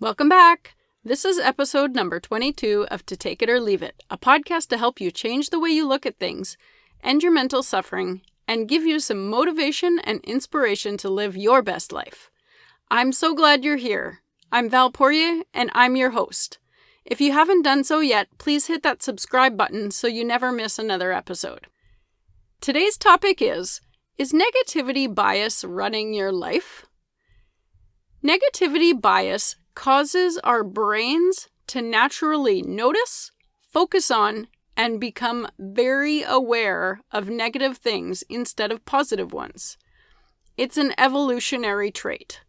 Welcome back. This is episode number 22 of To Take It or Leave It, a podcast to help you change the way you look at things, end your mental suffering, and give you some motivation and inspiration to live your best life. I'm so glad you're here. I'm Val Poirier, and I'm your host. If you haven't done so yet, please hit that subscribe button so you never miss another episode. Today's topic is negativity bias running your life? Negativity bias causes our brains to naturally notice, focus on, and become very aware of negative things instead of positive ones. It's an evolutionary trait.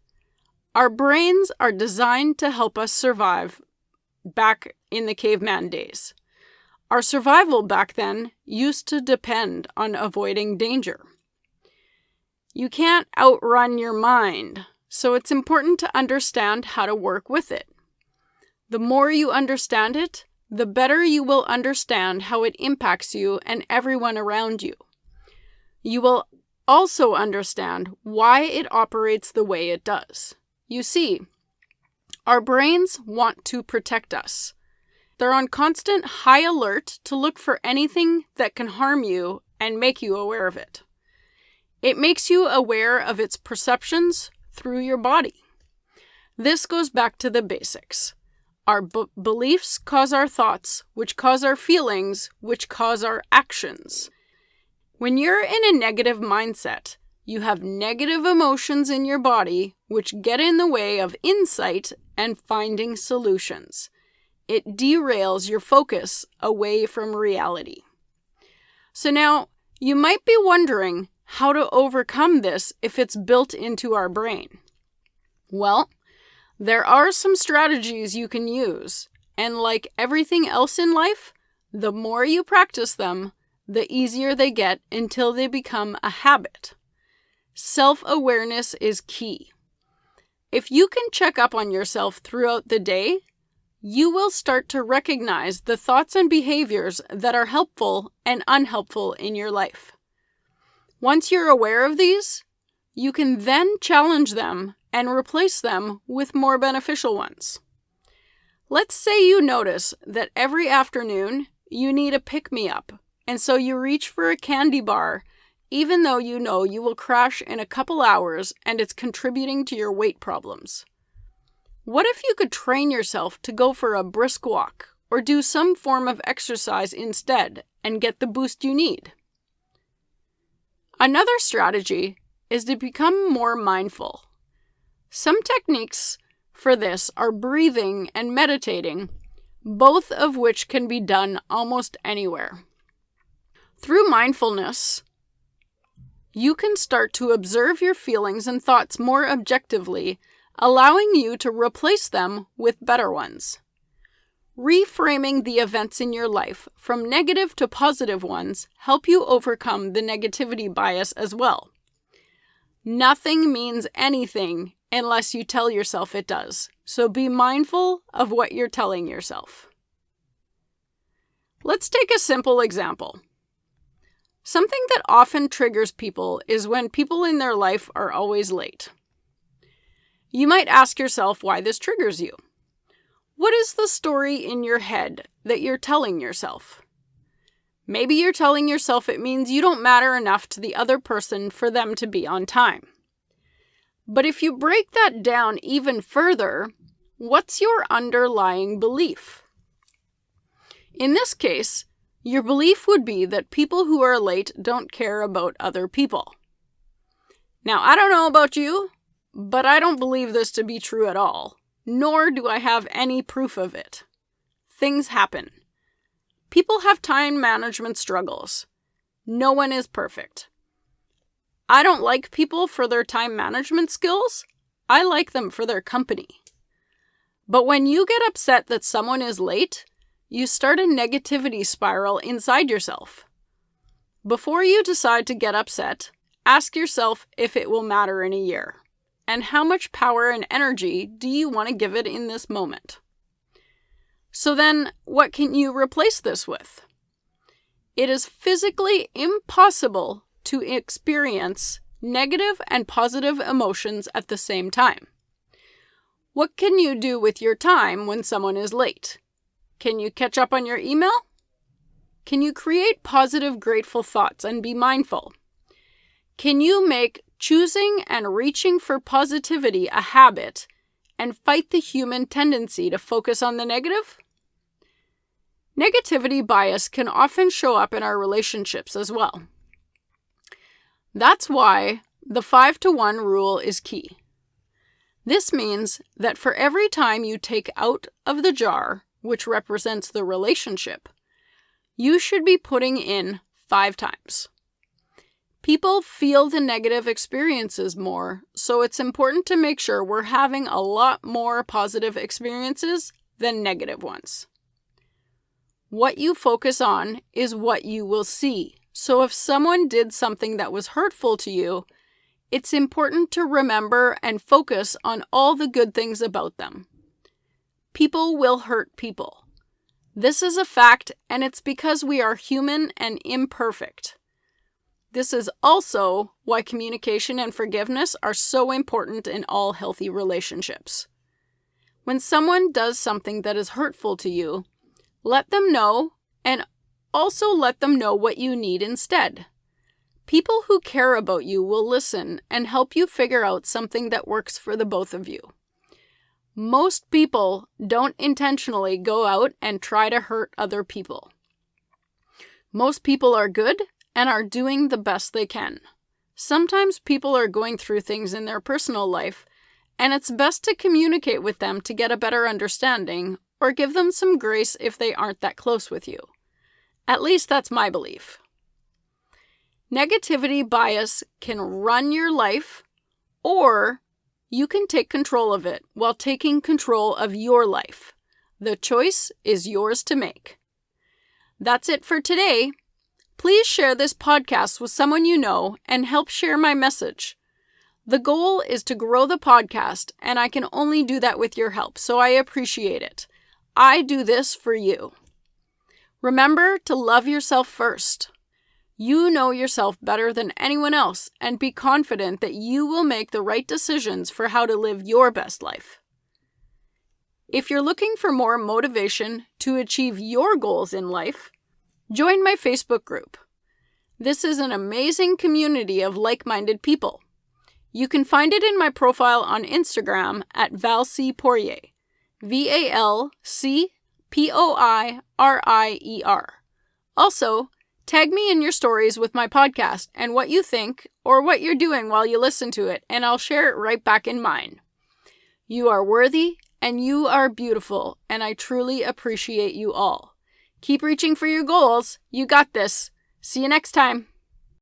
Our brains are designed to help us survive back in the caveman days. Our survival back then used to depend on avoiding danger. You can't outrun your mind, so it's important to understand how to work with it. The more you understand it, the better you will understand how it impacts you and everyone around you. You will also understand why it operates the way it does. You see, our brains want to protect us. They're on constant high alert to look for anything that can harm you and make you aware of it. It makes you aware of its perceptions through your body. This goes back to the basics. Our beliefs cause our thoughts, which cause our feelings, which cause our actions. When you're in a negative mindset, you have negative emotions in your body, which get in the way of insight and finding solutions. It derails your focus away from reality. So now, you might be wondering how to overcome this if it's built into our brain. Well, there are some strategies you can use, and like everything else in life, the more you practice them, the easier they get until they become a habit. Self-awareness is key. If you can check up on yourself throughout the day, you will start to recognize the thoughts and behaviors that are helpful and unhelpful in your life. Once you're aware of these, you can then challenge them and replace them with more beneficial ones. Let's say you notice that every afternoon you need a pick-me-up, and so you reach for a candy bar even though you know you will crash in a couple hours and it's contributing to your weight problems. What if you could train yourself to go for a brisk walk or do some form of exercise instead and get the boost you need? Another strategy is to become more mindful. Some techniques for this are breathing and meditating, both of which can be done almost anywhere. Through mindfulness, you can start to observe your feelings and thoughts more objectively, allowing you to replace them with better ones. Reframing the events in your life from negative to positive ones help you overcome the negativity bias as well. Nothing means anything unless you tell yourself it does, so be mindful of what you're telling yourself. Let's take a simple example. Something that often triggers people is when people in their life are always late. You might ask yourself why this triggers you. What is the story in your head that you're telling yourself? Maybe you're telling yourself it means you don't matter enough to the other person for them to be on time. But if you break that down even further, what's your underlying belief? In this case, your belief would be that people who are late don't care about other people. Now, I don't know about you, but I don't believe this to be true at all. Nor do I have any proof of it. Things happen. People have time management struggles. No one is perfect. I don't like people for their time management skills. I like them for their company. But when you get upset that someone is late, you start a negativity spiral inside yourself. Before you decide to get upset, ask yourself if it will matter in a year. And how much power and energy do you want to give it in this moment? So then, what can you replace this with? It is physically impossible to experience negative and positive emotions at the same time. What can you do with your time when someone is late? Can you catch up on your email? Can you create positive, grateful thoughts and be mindful? Can you make choosing and reaching for positivity a habit and fight the human tendency to focus on the negative? Negativity bias can often show up in our relationships as well. That's why the 5-to-1 rule is key. This means that for every time you take out of the jar, which represents the relationship, you should be putting in 5 times. People feel the negative experiences more, so it's important to make sure we're having a lot more positive experiences than negative ones. What you focus on is what you will see. So if someone did something that was hurtful to you, it's important to remember and focus on all the good things about them. People will hurt people. This is a fact, and it's because we are human and imperfect. This is also why communication and forgiveness are so important in all healthy relationships. When someone does something that is hurtful to you, let them know, and also let them know what you need instead. People who care about you will listen and help you figure out something that works for the both of you. Most people don't intentionally go out and try to hurt other people. Most people are good and are doing the best they can. Sometimes people are going through things in their personal life, and it's best to communicate with them to get a better understanding or give them some grace if they aren't that close with you. At least that's my belief. Negativity bias can run your life, or you can take control of it while taking control of your life. The choice is yours to make. That's it for today. Please share this podcast with someone you know and help share my message. The goal is to grow the podcast, and I can only do that with your help, so I appreciate it. I do this for you. Remember to love yourself first. You know yourself better than anyone else, and be confident that you will make the right decisions for how to live your best life. If you're looking for more motivation to achieve your goals in life, join my Facebook group. This is an amazing community of like-minded people. You can find it in my profile on Instagram at ValCPoirier, ValCPoirier. Also, tag me in your stories with my podcast and what you think or what you're doing while you listen to it, and I'll share it right back in mine. You are worthy and you are beautiful, and I truly appreciate you all. Keep reaching for your goals. You got this. See you next time.